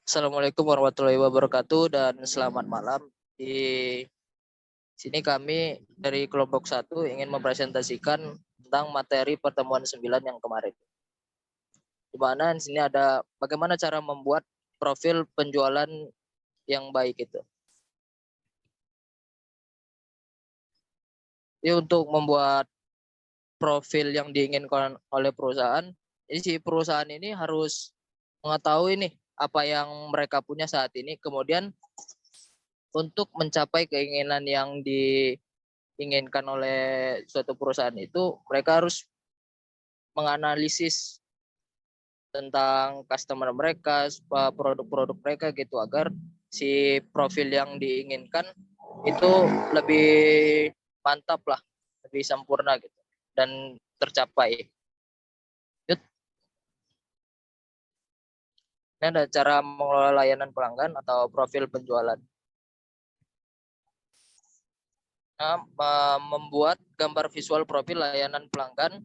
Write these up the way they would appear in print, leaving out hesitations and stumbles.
Assalamualaikum warahmatullahi wabarakatuh dan selamat malam. Di sini kami dari kelompok 1 ingin mempresentasikan tentang materi pertemuan 9 yang kemarin. Di mana di sini ada bagaimana cara membuat profil penjualan yang baik itu. Jadi untuk membuat profil yang diinginkan oleh perusahaan, jadi si perusahaan ini harus mengetahui nih apa yang mereka punya saat ini, kemudian untuk mencapai keinginan yang diinginkan oleh suatu perusahaan itu, mereka harus menganalisis tentang customer mereka, produk-produk mereka gitu, agar si profil yang diinginkan itu lebih mantap lah, lebih sempurna gitu dan tercapai. Ini ada cara mengelola layanan pelanggan atau profil penjualan. Membuat gambar visual profil layanan pelanggan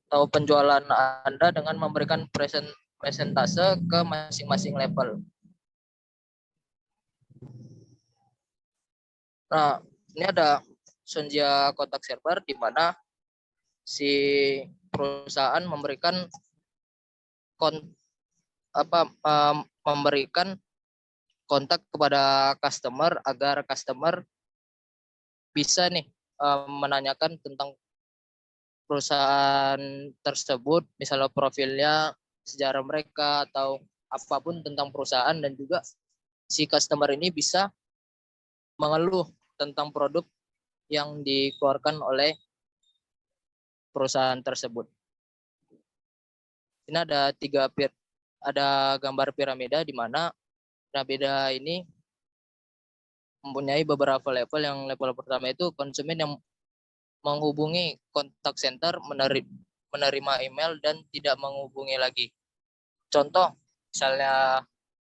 atau penjualan Anda dengan memberikan presentase ke masing-masing level. Nah, ini ada Sonja kontak server di mana si perusahaan memberikan memberikan kontak kepada customer agar customer bisa nih menanyakan tentang perusahaan tersebut, misalnya profilnya, sejarah mereka, atau apapun tentang perusahaan, dan juga si customer ini bisa mengeluh tentang produk yang dikeluarkan oleh perusahaan tersebut. Ini ada gambar piramida di mana piramida ini mempunyai beberapa level. Yang level pertama itu konsumen yang menghubungi kontak center, menerima email dan tidak menghubungi lagi. Contoh, misalnya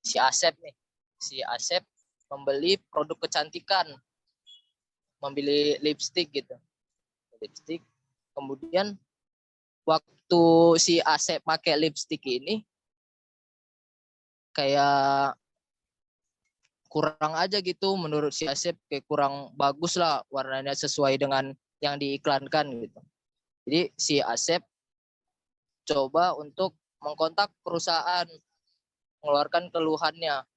si Asep nih. Si Asep membeli produk kecantikan, membeli lipstick gitu. Lipstick. Kemudian waktu si Asep pakai lipstick ini kayak kurang aja gitu, menurut si Asep kayak kurang bagus lah warnanya sesuai dengan yang diiklankan gitu. Jadi si Asep coba untuk mengkontak perusahaan, mengeluarkan keluhannya.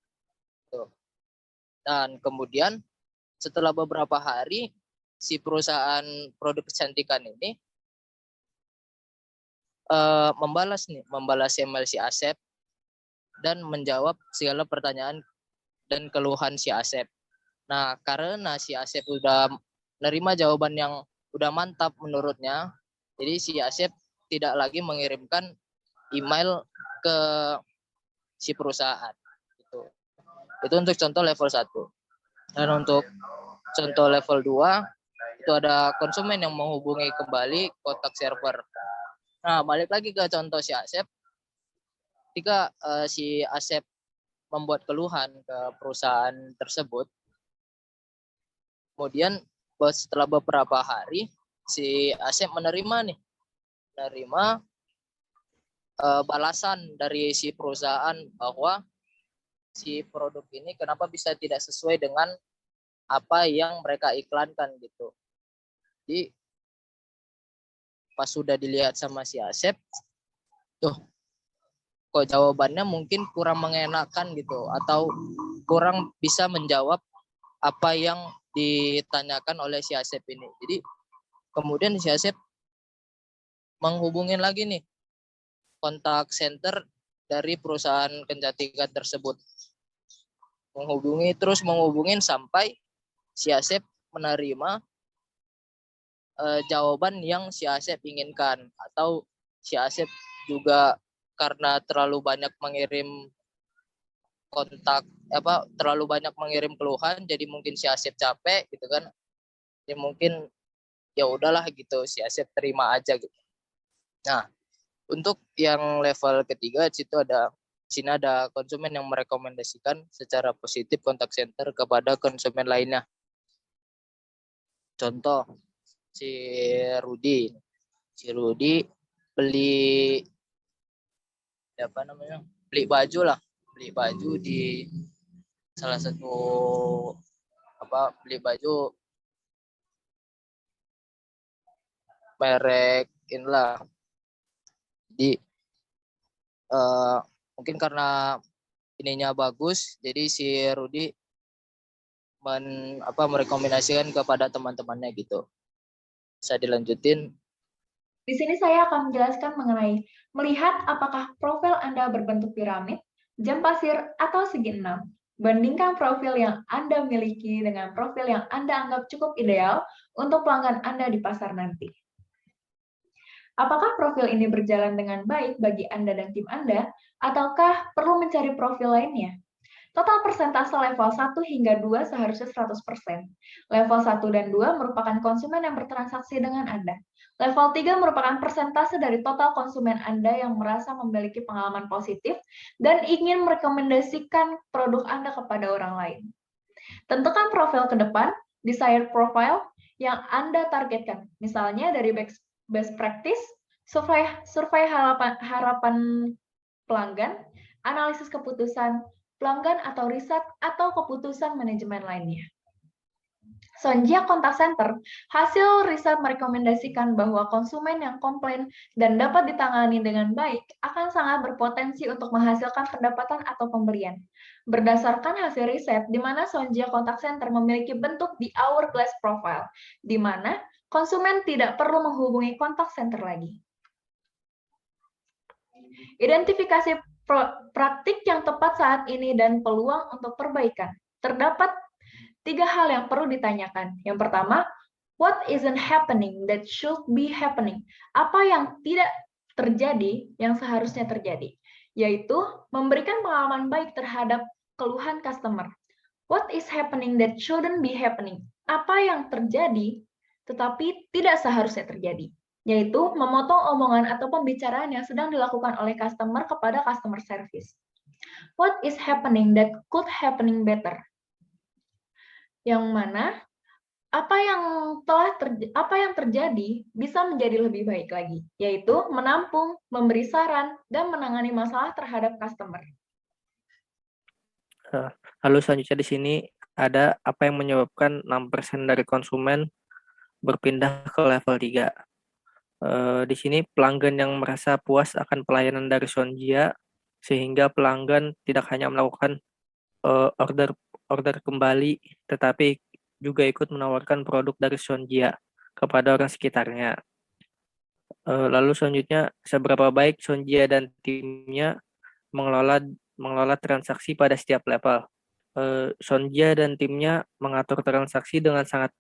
Dan kemudian setelah beberapa hari si perusahaan produk kecantikan ini membalas email si Asep dan menjawab segala pertanyaan dan keluhan si Asep. Nah, karena si Asep udah menerima jawaban yang udah mantap menurutnya, jadi si Asep tidak lagi mengirimkan email ke si perusahaan. Itu untuk contoh level 1. Dan untuk contoh level 2, itu ada konsumen yang menghubungi kembali kontak server. Nah, balik lagi ke contoh si Asep. Ketika si Asep membuat keluhan ke perusahaan tersebut, kemudian setelah beberapa hari si Asep menerima balasan dari si perusahaan bahwa si produk ini kenapa bisa tidak sesuai dengan apa yang mereka iklankan gitu. Jadi pas sudah dilihat sama si Asep, kok jawabannya mungkin kurang mengenakan gitu, atau kurang bisa menjawab apa yang ditanyakan oleh si Asep ini. Jadi kemudian si Asep menghubungin lagi nih kontak center dari perusahaan kecantikan tersebut. Menghubungin sampai si Asep menerima jawaban yang si Asep inginkan, atau si Asep juga karena terlalu banyak mengirim terlalu banyak mengirim keluhan, jadi mungkin si Asep capek gitu kan. Ya mungkin ya udahlah gitu, si Asep terima aja gitu. Nah, untuk yang level ketiga di sini ada konsumen yang merekomendasikan secara positif kontak center kepada konsumen lainnya. Contoh, si Rudi beli beli baju lah, beli baju di salah satu beli baju merek inilah. Jadi mungkin karena ininya bagus, jadi si Rudi merekomendasikan kepada teman-temannya gitu. Bisa dilanjutin. Di sini saya akan menjelaskan mengenai melihat apakah profil Anda berbentuk piramid, jam pasir, atau segi enam. Bandingkan profil yang Anda miliki dengan profil yang Anda anggap cukup ideal untuk pelanggan Anda di pasar nanti. Apakah profil ini berjalan dengan baik bagi Anda dan tim Anda, ataukah perlu mencari profil lainnya? Total persentase level 1 hingga 2 seharusnya 100%. Level 1 dan 2 merupakan konsumen yang bertransaksi dengan Anda. Level 3 merupakan persentase dari total konsumen Anda yang merasa memiliki pengalaman positif dan ingin merekomendasikan produk Anda kepada orang lain. Tentukan profil ke depan, desired profile, yang Anda targetkan. Misalnya dari best practice, survei harapan pelanggan, analisis keputusan pelanggan atau riset atau keputusan manajemen lainnya. Sonjia Contact Center, hasil riset merekomendasikan bahwa konsumen yang komplain dan dapat ditangani dengan baik akan sangat berpotensi untuk menghasilkan pendapatan atau pembelian. Berdasarkan hasil riset, di mana Sonjia Contact Center memiliki bentuk the hourglass profile, di mana konsumen tidak perlu menghubungi kontak center lagi. Identifikasi praktik yang tepat saat ini dan peluang untuk perbaikan. Terdapat 3 hal yang perlu ditanyakan. Yang pertama, what isn't happening that should be happening? Apa yang tidak terjadi yang seharusnya terjadi? Yaitu memberikan pengalaman baik terhadap keluhan customer. What is happening that shouldn't be happening? Apa yang terjadi tetapi tidak seharusnya terjadi? Yaitu memotong omongan atau pembicaraan yang sedang dilakukan oleh customer kepada customer service. What is happening that could happening better? Yang mana apa yang terjadi bisa menjadi lebih baik lagi, yaitu menampung, memberi saran, dan menangani masalah terhadap customer. Lalu selanjutnya di sini ada apa yang menyebabkan 6% dari konsumen berpindah ke level 3. Di sini pelanggan yang merasa puas akan pelayanan dari Sonjia, sehingga pelanggan tidak hanya melakukan order kembali, tetapi juga ikut menawarkan produk dari Sonjia kepada orang sekitarnya. Lalu selanjutnya, seberapa baik Sonjia dan timnya mengelola transaksi pada setiap level. Sonjia dan timnya mengatur transaksi dengan sangat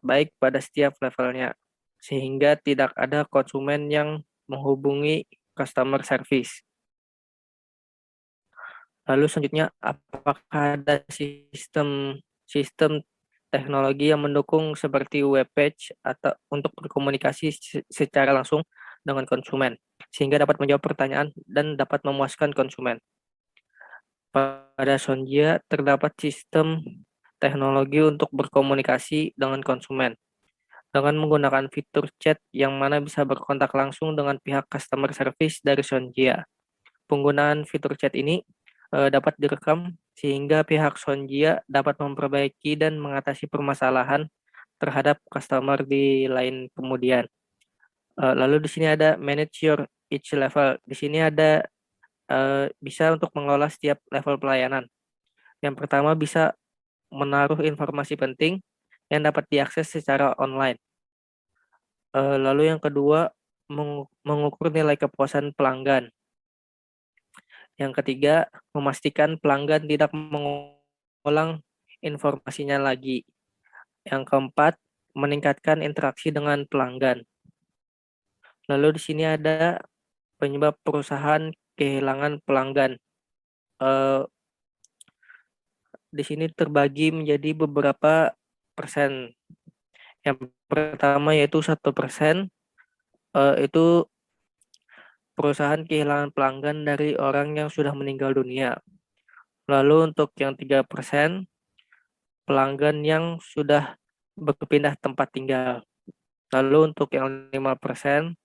baik pada setiap levelnya, sehingga tidak ada konsumen yang menghubungi customer service. Lalu selanjutnya, apakah ada sistem teknologi yang mendukung seperti web page atau untuk berkomunikasi secara langsung dengan konsumen, sehingga dapat menjawab pertanyaan dan dapat memuaskan konsumen. Pada Sonjia terdapat sistem teknologi untuk berkomunikasi dengan konsumen dengan menggunakan fitur chat yang mana bisa berkontak langsung dengan pihak customer service dari Sonjia. Penggunaan fitur chat ini dapat direkam sehingga pihak Sonjia dapat memperbaiki dan mengatasi permasalahan terhadap customer di lain kemudian. Lalu di sini ada manage your each level. Di sini ada bisa untuk mengelola setiap level pelayanan. Yang pertama bisa menaruh informasi penting yang dapat diakses secara online. Lalu yang kedua, mengukur nilai kepuasan pelanggan. Yang ketiga, memastikan pelanggan tidak mengulang informasinya lagi. Yang keempat, meningkatkan interaksi dengan pelanggan. Lalu di sini ada penyebab perusahaan kehilangan pelanggan. Di sini terbagi menjadi beberapa persen. Yang pertama yaitu 1%, itu perusahaan kehilangan pelanggan dari orang yang sudah meninggal dunia. Lalu untuk yang 3%, pelanggan yang sudah berpindah tempat tinggal. Lalu untuk yang 5%,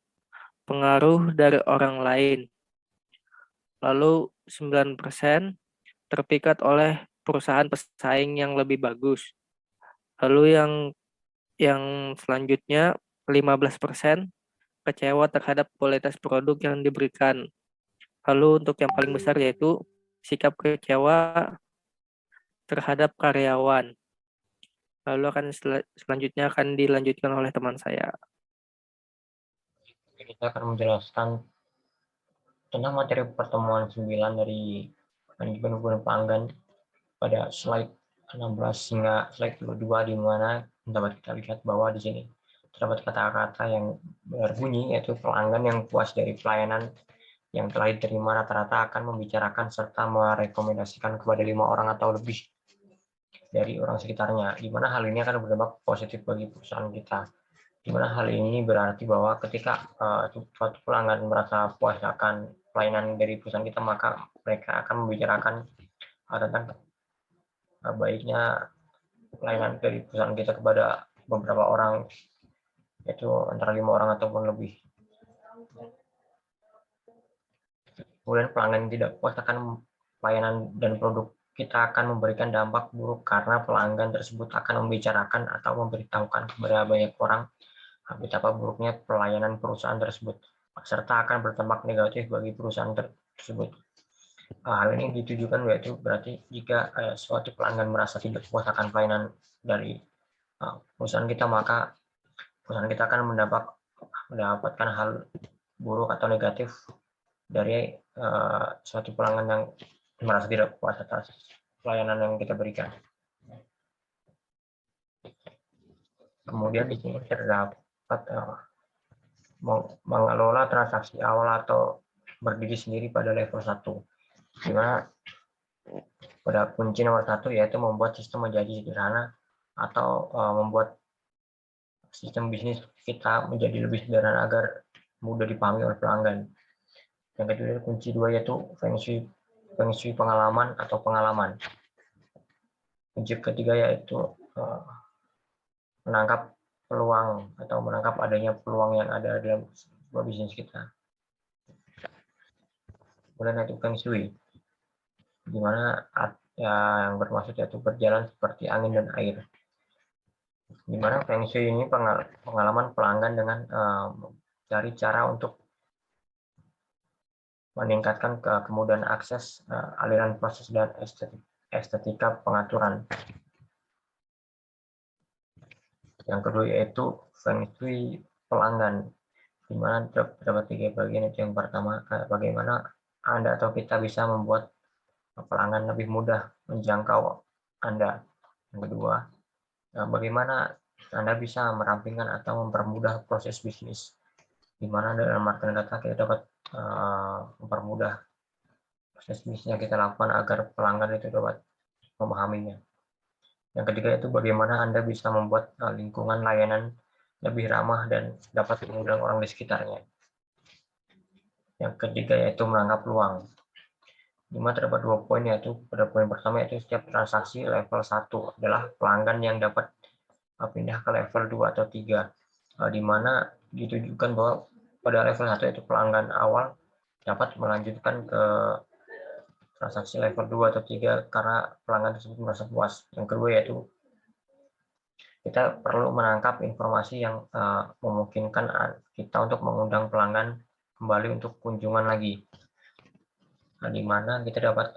pengaruh dari orang lain. Lalu 9% terpikat oleh perusahaan pesaing yang lebih bagus. Lalu yang selanjutnya 15% kecewa terhadap kualitas produk yang diberikan. Lalu untuk yang paling besar yaitu sikap kecewa terhadap karyawan. Lalu selanjutnya akan dilanjutkan oleh teman saya. Kita akan menjelaskan tentang materi pertemuan 9 dari manajemen hubungan pelanggan pada slide 16 hingga slide 22, di mana dapat kita lihat bahwa di sini terdapat kata-kata yang berbunyi yaitu pelanggan yang puas dari pelayanan yang telah diterima rata-rata akan membicarakan serta merekomendasikan kepada 5 orang atau lebih dari orang sekitarnya, di mana hal ini akan berdampak positif bagi perusahaan kita. Di mana hal ini berarti bahwa ketika suatu pelanggan merasa puas akan pelayanan dari perusahaan kita, maka mereka akan membicarakan tentang baiknya pelayanan dari perusahaan kita kepada beberapa orang, yaitu antara 5 orang ataupun lebih. Kemudian pelanggan yang tidak puas akan pelayanan dan produk kita akan memberikan dampak buruk karena pelanggan tersebut akan membicarakan atau memberitahukan kepada banyak orang betapa buruknya pelayanan perusahaan tersebut, serta akan berdampak negatif bagi perusahaan tersebut. Hal ini ditujukan yaitu berarti jika suatu pelanggan merasa tidak puas akan pelayanan dari perusahaan kita, maka perusahaan kita akan mendapatkan hal buruk atau negatif dari suatu pelanggan yang merasa tidak puas atas pelayanan yang kita berikan. Kemudian di sini terdapat mengelola transaksi awal atau berdiri sendiri pada level 1, di mana pada kunci nomor 1 yaitu membuat sistem menjadi sederhana atau membuat sistem bisnis kita menjadi lebih sederhana agar mudah dipahami oleh pelanggan. Yang kedua kunci 2 yaitu feng shui pengalaman atau pengalaman. Kunci ketiga yaitu menangkap peluang atau menangkap adanya peluang yang ada dalam sebuah bisnis kita. Kemudian yaitu feng shui, di mana yang bermaksud yaitu berjalan seperti angin dan air. Di mana feng shui ini pengalaman pelanggan dengan cari cara untuk meningkatkan kemudahan akses, aliran proses, dan estetika pengaturan. Yang kedua yaitu feng shui pelanggan, di mana terdapat 3 bagian. Itu yang pertama, bagaimana Anda atau kita bisa membuat pelanggan lebih mudah menjangkau Anda. Yang kedua, bagaimana Anda bisa merampingkan atau mempermudah proses bisnis, di mana dalam artian kata kita dapat mempermudah proses bisnis yang kita lakukan agar pelanggan itu dapat memahaminya. Yang ketiga itu bagaimana Anda bisa membuat lingkungan layanan lebih ramah dan dapat mengundang orang di sekitarnya. Yang ketiga yaitu menangkap peluang. Di mana terdapat 2 poin, yaitu pada poin pertama yaitu setiap transaksi level 1 adalah pelanggan yang dapat pindah ke level 2 atau 3, di mana ditujukan bahwa pada level 1 yaitu pelanggan awal dapat melanjutkan ke transaksi level 2 atau 3 karena pelanggan tersebut merasa puas. Yang kedua yaitu kita perlu menangkap informasi yang memungkinkan kita untuk mengundang pelanggan kembali untuk kunjungan lagi. Nah, di mana kita dapat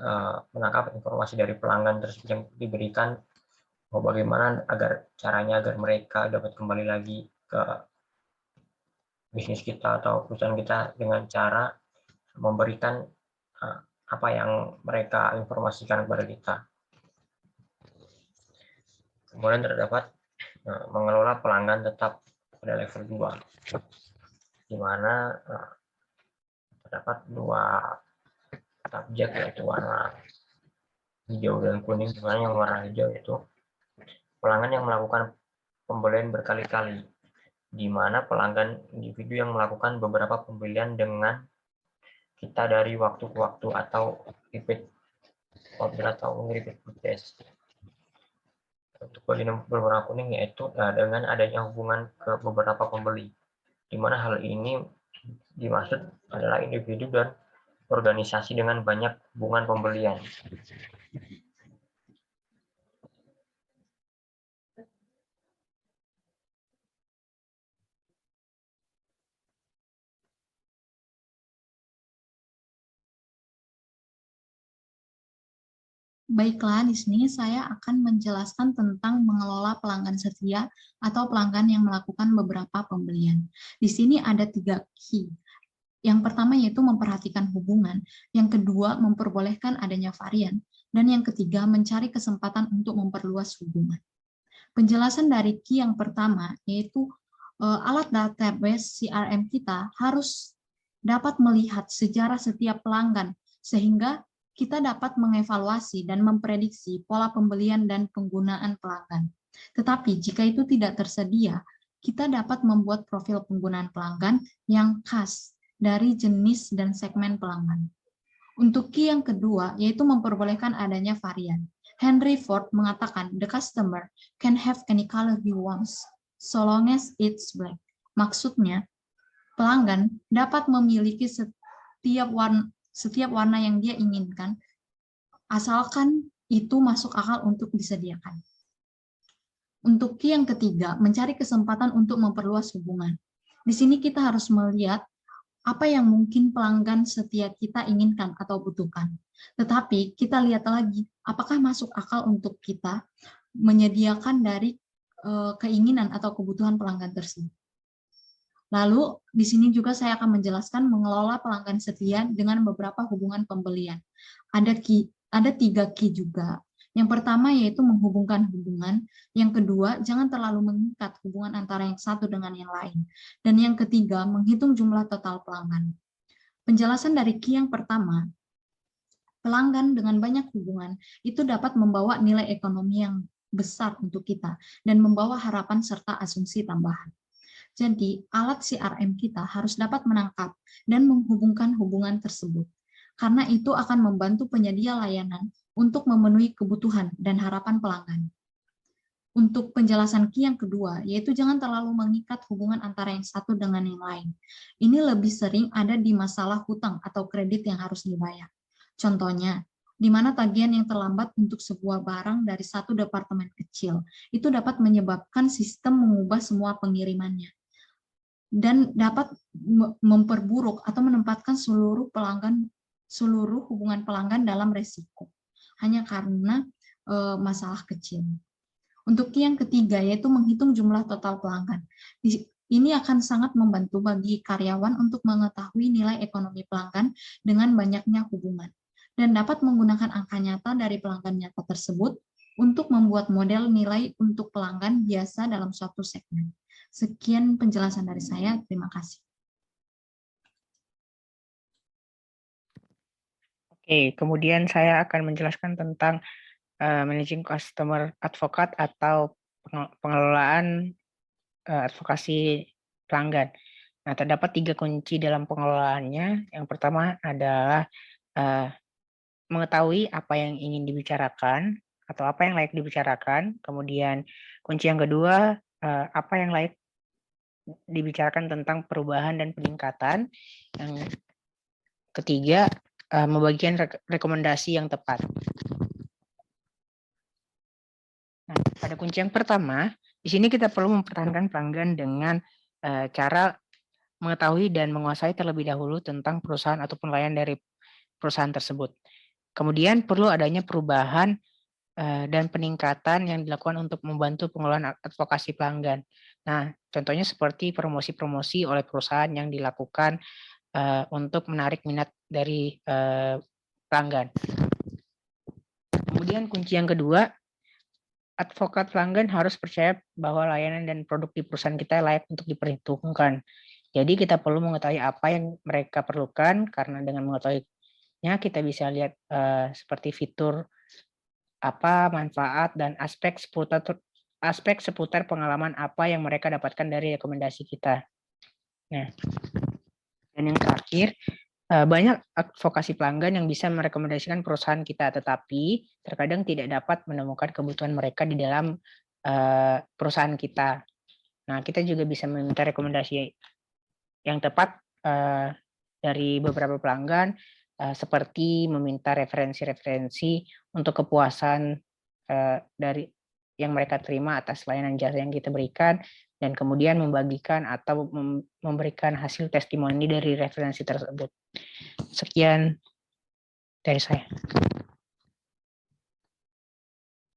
menangkap informasi dari pelanggan tersebut yang diberikan, bagaimana caranya agar mereka dapat kembali lagi ke bisnis kita atau perusahaan kita dengan cara memberikan apa yang mereka informasikan kepada kita. Kemudian terdapat mengelola pelanggan tetap pada level 2, di mana terdapat 2 subjek yaitu warna hijau dan kuning, di mana yang warna hijau itu pelanggan yang melakukan pembelian berkali-kali, di mana pelanggan individu yang melakukan beberapa pembelian dengan kita dari waktu ke waktu atau repeat order atau repeat purchase. Untuk bagian berwarna kuning yaitu dengan adanya hubungan ke beberapa pembeli, di mana hal ini dimaksud adalah individu dan organisasi dengan banyak hubungan pembelian. Baiklah, di sini saya akan menjelaskan tentang mengelola pelanggan setia atau pelanggan yang melakukan beberapa pembelian. Di sini ada 3 key. Yang pertama yaitu memperhatikan hubungan, yang kedua memperbolehkan adanya varian, dan yang ketiga mencari kesempatan untuk memperluas hubungan. Penjelasan dari key yang pertama yaitu alat database CRM kita harus dapat melihat sejarah setiap pelanggan sehingga kita dapat mengevaluasi dan memprediksi pola pembelian dan penggunaan pelanggan. Tetapi jika itu tidak tersedia, kita dapat membuat profil penggunaan pelanggan yang khas dari jenis dan segmen pelanggan. Untuk key yang kedua, yaitu memperbolehkan adanya varian. Henry Ford mengatakan, the customer can have any color he wants, so long as it's black. Maksudnya, pelanggan dapat memiliki setiap warna yang dia inginkan, asalkan itu masuk akal untuk disediakan. Untuk key yang ketiga, mencari kesempatan untuk memperluas hubungan. Di sini kita harus melihat apa yang mungkin pelanggan setia kita inginkan atau butuhkan. Tetapi kita lihat lagi, apakah masuk akal untuk kita menyediakan dari keinginan atau kebutuhan pelanggan tersebut. Lalu, di sini juga saya akan menjelaskan mengelola pelanggan setia dengan beberapa hubungan pembelian. Ada 3 key juga. Yang pertama yaitu menghubungkan hubungan. Yang kedua, jangan terlalu mengikat hubungan antara yang satu dengan yang lain. Dan yang ketiga, menghitung jumlah total pelanggan. Penjelasan dari key yang pertama, pelanggan dengan banyak hubungan itu dapat membawa nilai ekonomi yang besar untuk kita dan membawa harapan serta asumsi tambahan. Jadi, alat CRM kita harus dapat menangkap dan menghubungkan hubungan tersebut, karena itu akan membantu penyedia layanan untuk memenuhi kebutuhan dan harapan pelanggan. Untuk penjelasan key yang kedua, yaitu jangan terlalu mengikat hubungan antara yang satu dengan yang lain. Ini lebih sering ada di masalah hutang atau kredit yang harus dibayar. Contohnya, di mana tagihan yang terlambat untuk sebuah barang dari satu departemen kecil, itu dapat menyebabkan sistem mengubah semua pengirimannya dan dapat memperburuk atau menempatkan seluruh hubungan pelanggan dalam resiko hanya karena masalah kecil. Untuk yang ketiga yaitu menghitung jumlah total pelanggan. Ini akan sangat membantu bagi karyawan untuk mengetahui nilai ekonomi pelanggan dengan banyaknya hubungan dan dapat menggunakan angka nyata dari pelanggan nyata tersebut untuk membuat model nilai untuk pelanggan biasa dalam suatu segmen. Sekian penjelasan dari saya. Terima kasih. Oke, kemudian saya akan menjelaskan tentang managing customer advocate atau pengelolaan advokasi pelanggan. Nah, terdapat 3 kunci dalam pengelolaannya. Yang pertama adalah mengetahui apa yang ingin dibicarakan atau apa yang layak dibicarakan. Kemudian kunci yang kedua, apa yang layak dibicarakan tentang perubahan dan peningkatan. Yang ketiga, membagikan rekomendasi yang tepat. Nah, pada kunci yang pertama, di sini kita perlu mempertahankan pelanggan dengan cara mengetahui dan menguasai terlebih dahulu tentang perusahaan ataupun layanan dari perusahaan tersebut. Kemudian perlu adanya perubahan dan peningkatan yang dilakukan untuk membantu pengelolaan advokasi pelanggan. Nah, contohnya seperti promosi-promosi oleh perusahaan yang dilakukan untuk menarik minat dari pelanggan. Kemudian kunci yang kedua, advokat pelanggan harus percaya bahwa layanan dan produk di perusahaan kita layak untuk diperhitungkan. Jadi kita perlu mengetahui apa yang mereka perlukan, karena dengan mengetahuinya kita bisa lihat seperti fitur apa manfaat dan aspek seputar pengalaman apa yang mereka dapatkan dari rekomendasi kita. Nah, dan yang terakhir, banyak advokasi pelanggan yang bisa merekomendasikan perusahaan kita, tetapi terkadang tidak dapat menemukan kebutuhan mereka di dalam perusahaan kita. Nah, kita juga bisa meminta rekomendasi yang tepat dari beberapa pelanggan seperti meminta referensi-referensi untuk kepuasan dari yang mereka terima atas layanan jasa yang kita berikan, dan kemudian membagikan atau memberikan hasil testimoni dari referensi tersebut. Sekian dari saya.